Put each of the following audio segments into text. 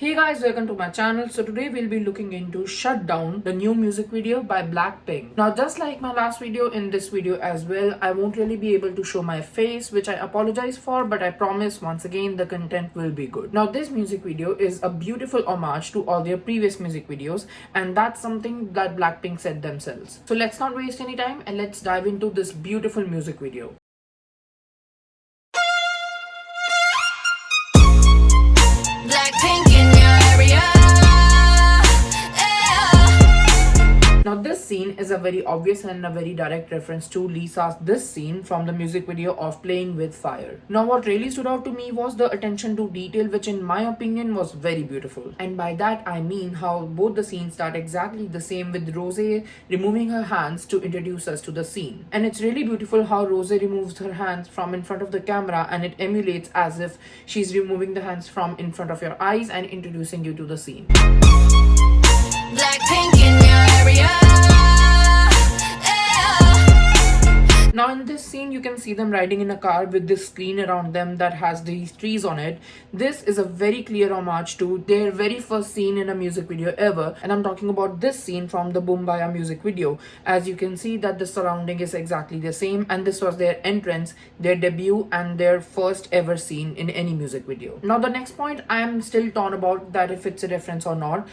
Hey guys, welcome to my channel. So today we'll be looking into Shut Down, the new music video by BLACKPINK. Now just like my last video, in this video as well, I won't really be able to show my face, which I apologize for, but I promise once again the content will be good. Now this music video is a beautiful homage to all their previous music videos, and that's something that BLACKPINK said themselves. So let's not waste any time and let's dive into this beautiful music video. BLACKPINK in your area. Now this scene is a very obvious and a very direct reference to Lisa's this scene from the music video of Playing With Fire. Now what really stood out to me was the attention to detail, which in my opinion was very beautiful. And by that I mean how both the scenes start exactly the same, with Rose removing her hands to introduce us to the scene. And it's really beautiful how Rose removes her hands from in front of the camera, and it emulates as if she's removing the hands from in front of your eyes and introducing you to the scene. BLACKPINK in your area. Now in this scene you can see them riding in a car with this screen around them that has these trees on it. This is a very clear homage to their very first scene in a music video ever, and I'm talking about this scene from the Boombayah music video. As you can see that the surrounding is exactly the same, and this was their entrance, their debut, and their first ever scene in any music video. Now the next point, I am still torn about that if it's a reference or not.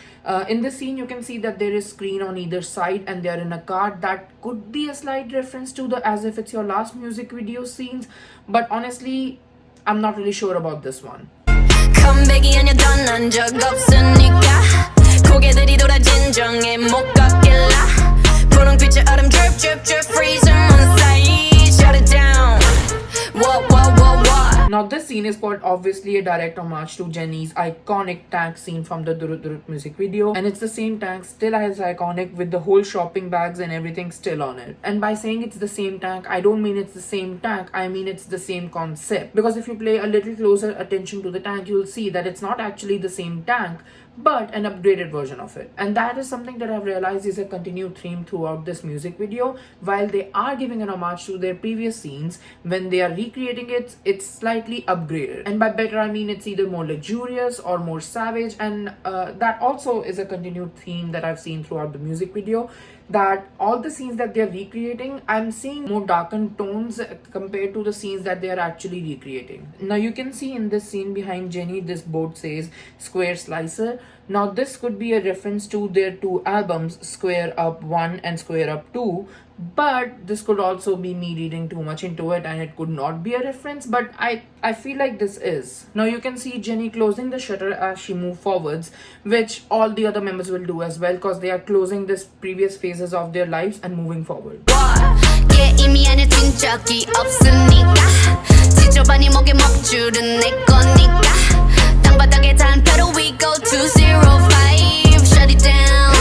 In this scene you can see that there is screen on either side and they are in a car. That could be a slight reference to the As If It's Your Last music video scenes, but honestly I'm not really sure about this one. 컴백이 아니야 떠난 적 없으니까 고개들이 돌아 진정해 못 걷길라 분홍빛의 얼음 drip drip drip freezer on side shut it down. What. Now this scene is quite obviously a direct homage to Jennie's iconic tank scene from the Durut Durut music video, and it's the same tank, still as iconic, with the whole shopping bags and everything still on it. And by saying it's the same tank, I don't mean it's the same tank, I mean it's the same concept. Because if you pay a little closer attention to the tank, you'll see that it's not actually the same tank, but an upgraded version of it. And that is something that I've realized is a continued theme throughout this music video. While they are giving an homage to their previous scenes, when they are recreating it, it's slightly upgraded. And by better I mean it's either more luxurious or more savage, and that also is a continued theme that I've seen throughout the music video, that all the scenes that they're recreating, I'm seeing more darkened tones compared to the scenes that they are actually recreating. Now you can see in this scene behind Jennie, this board says Square Slicer. Now this could be a reference to their two albums, Square Up 1 and Square Up 2, but this could also be me reading too much into it and it could not be a reference, but I feel like this is. Now you can see Jennie closing the shutter as she moves forwards, which all the other members will do as well, because they are closing this previous phases of their lives and moving forward. 이미 안에 뛴 적이 없으니까 지저분이 목에 먹줄은 내 거니까 땅바닥에 단표로 we go 205 shut it down.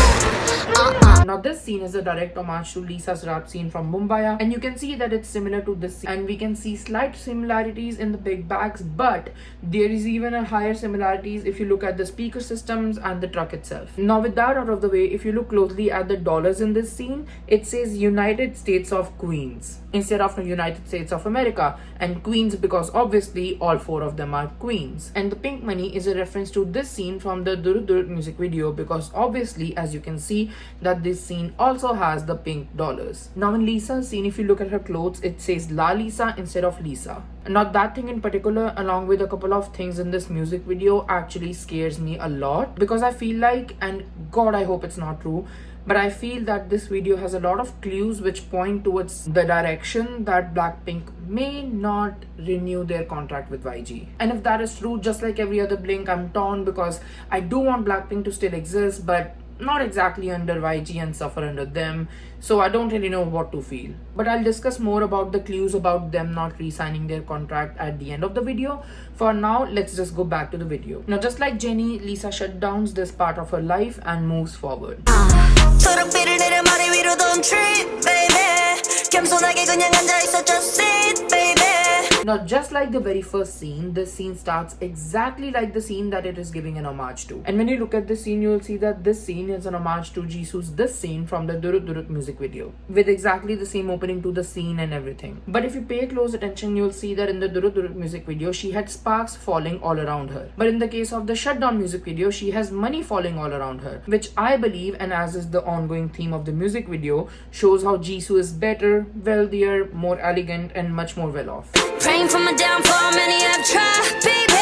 Now this scene is a direct homage to Lisa's rap scene from Boombayah, and you can see that it's similar to this scene, and we can see slight similarities in the big bags, but there is even a higher similarities if you look at the speaker systems and the truck itself. Now with that out of the way, if you look closely at the dollars in this scene, it says United States of Queens instead of the United States of America, and Queens because obviously all four of them are queens. And the pink money is a reference to this scene from the Durut Durut music video, because obviously as you can see that this scene also has the pink dollars. Now in Lisa's scene, if you look at her clothes, it says La Lisa instead of Lisa. Not that thing in particular, along with a couple of things in this music video, actually scares me a lot, because I feel like, and God I hope it's not true, but I feel that this video has a lot of clues which point towards the direction that BLACKPINK may not renew their contract with YG. And if that is true, just like every other Blink, I'm torn, because I do want BLACKPINK to still exist, but not exactly under YG and suffer under them, so I don't really know what to feel. But I'll discuss more about the clues about them not re-signing their contract at the end of the video. For now, let's just go back to the video. Now just like Jennie, Lisa shut down this part of her life and moves forward. 초록빛을 내려 머리 위로 don't trip baby 겸손하게 그냥 앉아있어 just sit baby. Now, just like the very first scene, this scene starts exactly like the scene that it is giving an homage to. And when you look at this scene, you will see that this scene is an homage to Jisoo's this scene from the Durut Durut music video, with exactly the same opening to the scene and everything. But if you pay close attention, you will see that in the Durut Durut music video, she had sparks falling all around her. But in the case of the Shutdown music video, she has money falling all around her, which I believe, and as is the ongoing theme of the music video, shows how Jisoo is better, wealthier, more elegant, and much more well off. Praying for my downfall, many have tried, baby.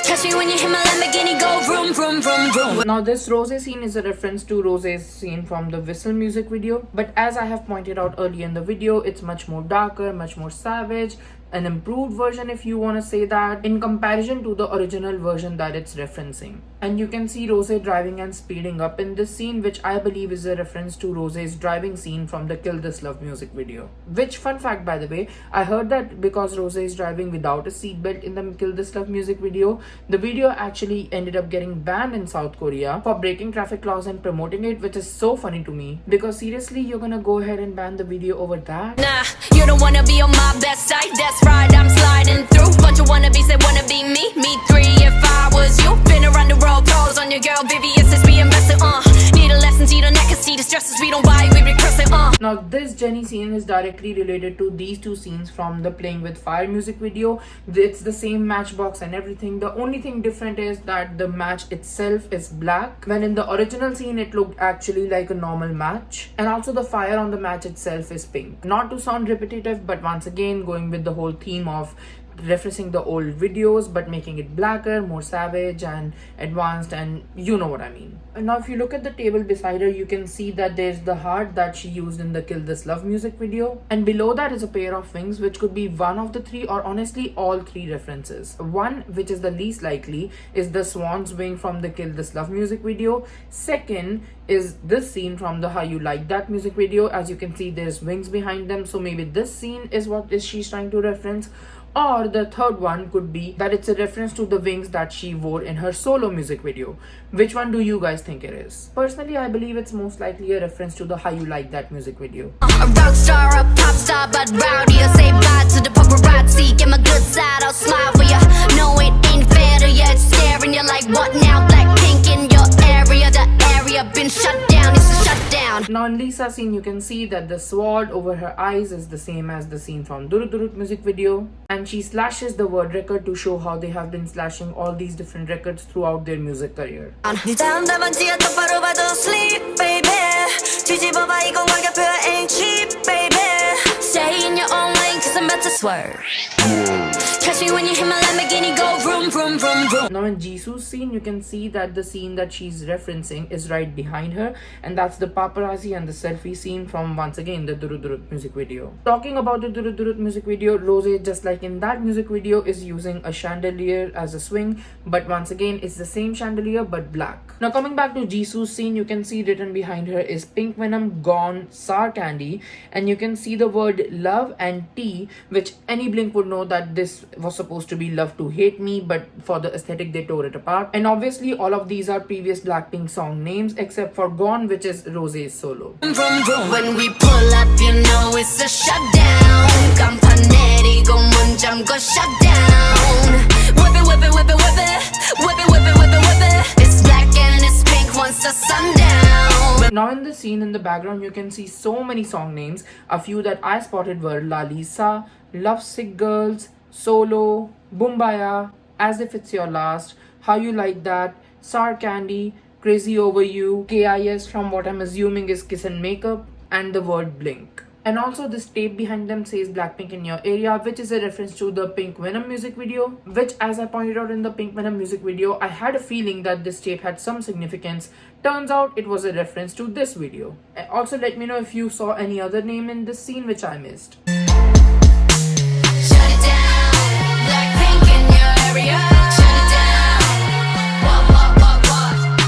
Catch me when you hit my Lamborghini, go vroom, vroom, vroom, vroom. Now, this Rose scene is a reference to Rose's scene from the Whistle music video, but as I have pointed out earlier in the video, it's much more darker, much more savage, an improved version if you want to say that, in comparison to the original version that it's referencing. And you can see Rose driving and speeding up in this scene, which I believe is a reference to Rose's driving scene from the Kill This Love music video. Which, fun fact by the way, I heard that because Rose is driving without a seatbelt in the Kill This Love music video, the video actually ended up getting banned in South Korea for breaking traffic laws and promoting it, which is so funny to me. Because seriously, you're gonna go ahead and ban the video over that? Nah, you don't wanna be on my best side, that's right, I'm sliding through. Bunch of wannabes that wanna be me, me three if I was you. Been around the world, pros on your girl, Vivian says be invested, need a lesson, see the neck, see the stresses, we don't buy, we regress it, Now, this Jenny scene is directly related to these two scenes from the Playing with Fire music video. It's the same matchbox and everything. The only thing different is that the match itself is black, when in the original scene it looked actually like a normal match. And also the fire on the match itself is pink. Not to sound repetitive, but once again going with the whole theme of referencing the old videos but making it blacker, more savage and advanced, and you know what I mean. And now if you look at the table beside her, you can see that there's the heart that she used in the Kill This Love music video, and below that is a pair of wings, which could be one of the three or honestly all three references. One, which is the least likely, is the swan's wing from the Kill This Love music video. Second is this scene from the How You Like That music video. As you can see, there's wings behind them, so maybe this scene is what she's trying to reference. Or the third one could be that it's a reference to the wings that she wore in her solo music video. Which one do you guys think it is? Personally, I believe it's most likely a reference to the How You Like That music video. A rock star, a pop star, but rowdy. I say bye to the paparazzi. Get my good side, I'll smile for ya. No, it ain't fair to ya. It's staring you like what now? BLACKPINK in your area. The area been shut down. It's a shutdown. Now in Lisa's scene, you can see that the sword over her eyes is the same as the scene from Durut Durut music video. And she slashes the word record to show how they have been slashing all these different records throughout their music career. Sleep, baby. 뒤집어봐 이거 가격표야 ain't cheap, baby. Stay in your own lane cause I'm about to swerve. Catch me when you hit my Lamborghini, go vroom, vroom, vroom, vroom. Now in Jisoo's scene, you can see that the scene that she's referencing is right behind her, and that's the paparazzi and the selfie scene from, once again, the Durut Durut music video. Talking about the Durut Durut music video, Rose, just like in that music video, is using a chandelier as a swing, but once again, it's the same chandelier but black. Now coming back to Jisoo's scene, you can see written behind her is Pink Venom, Gone, Sour Candy, and you can see the word love and tea, which any Blink would know that this was supposed to be Love to Hate Me, but for the aesthetic they tore it apart. And obviously all of these are previous BLACKPINK song names except for Gone, which is Rose's solo. When we pull up, you know it's a shutdown. 간판 내리고 문 잠궈 shutdown. Whip it, whip it, whip it, whip it. Whip it, whip it, whip it, whip it. It's black and it's pink once the sun down. Now in the scene in the background, you can see so many song names. A few that I spotted were La Lisa, Love Sick Girls, Solo, Bumbaya, As If It's Your Last, How You Like That, Sour Candy, Crazy Over You, KIS from what I'm assuming is Kiss and Makeup, and the word Blink. And also this tape behind them says BLACKPINK in your area, which is a reference to the Pink Venom music video, which, as I pointed out in the Pink Venom music video, I had a feeling that this tape had some significance. Turns out it was a reference to this video. Also let me know if you saw any other name in this scene which I missed. Shut it down. BLACKPINK in your area. Shut it down. What?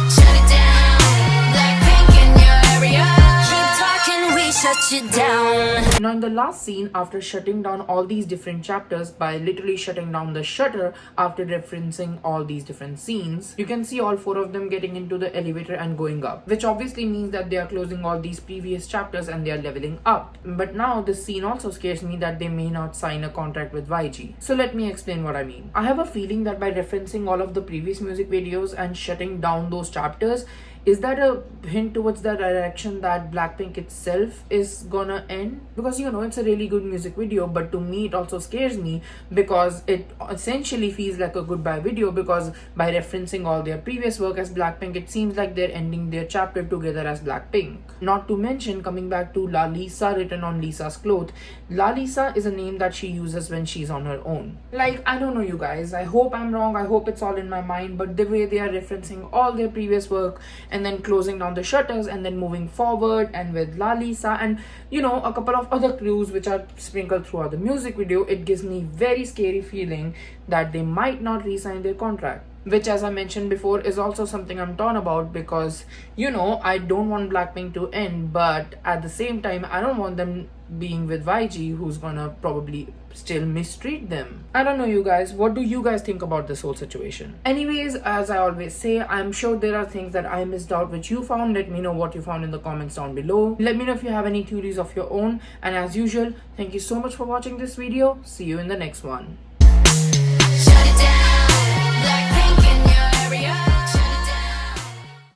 Shut it down. BLACKPINK in your area. Keep talking, we shut you down. Now Now in the last scene, after shutting down all these different chapters by literally shutting down the shutter after referencing all these different scenes, you can see all 4 of them getting into the elevator and going up, which obviously means that they are closing all these previous chapters and they are leveling up. But now this scene also scares me that they may not sign a contract with YG. So let me explain what I mean. I have a feeling that by referencing all of the previous music videos and shutting down those chapters, is that a hint towards the direction that BLACKPINK itself is gonna end? Because it's a really good music video, but to me it also scares me because it essentially feels like a goodbye video, because by referencing all their previous work as BLACKPINK, it seems like they're ending their chapter together as BLACKPINK. Not to mention, coming back to La Lisa written on Lisa's cloth, La Lisa is a name that she uses when she's on her own. Like, I don't know you guys, I hope I'm wrong, I hope it's all in my mind, but the way they are referencing all their previous work and then closing down the shutters and then moving forward, and with La Lisa and a couple of other clues which are sprinkled throughout the music video, it gives me very scary feeling that they might not re-sign their contract. Which, as I mentioned before, is also something I'm torn about, because I don't want BLACKPINK to end, but at the same time I don't want them being with YG, who's gonna probably still mistreat them. I don't know you guys, what do you guys think about this whole situation? Anyways, as I always say, I'm sure there are things that I missed out which you found. Let me know what you found in the comments down below. Let me know if you have any theories of your own, and as usual, thank you so much for watching this video. See you in the next one.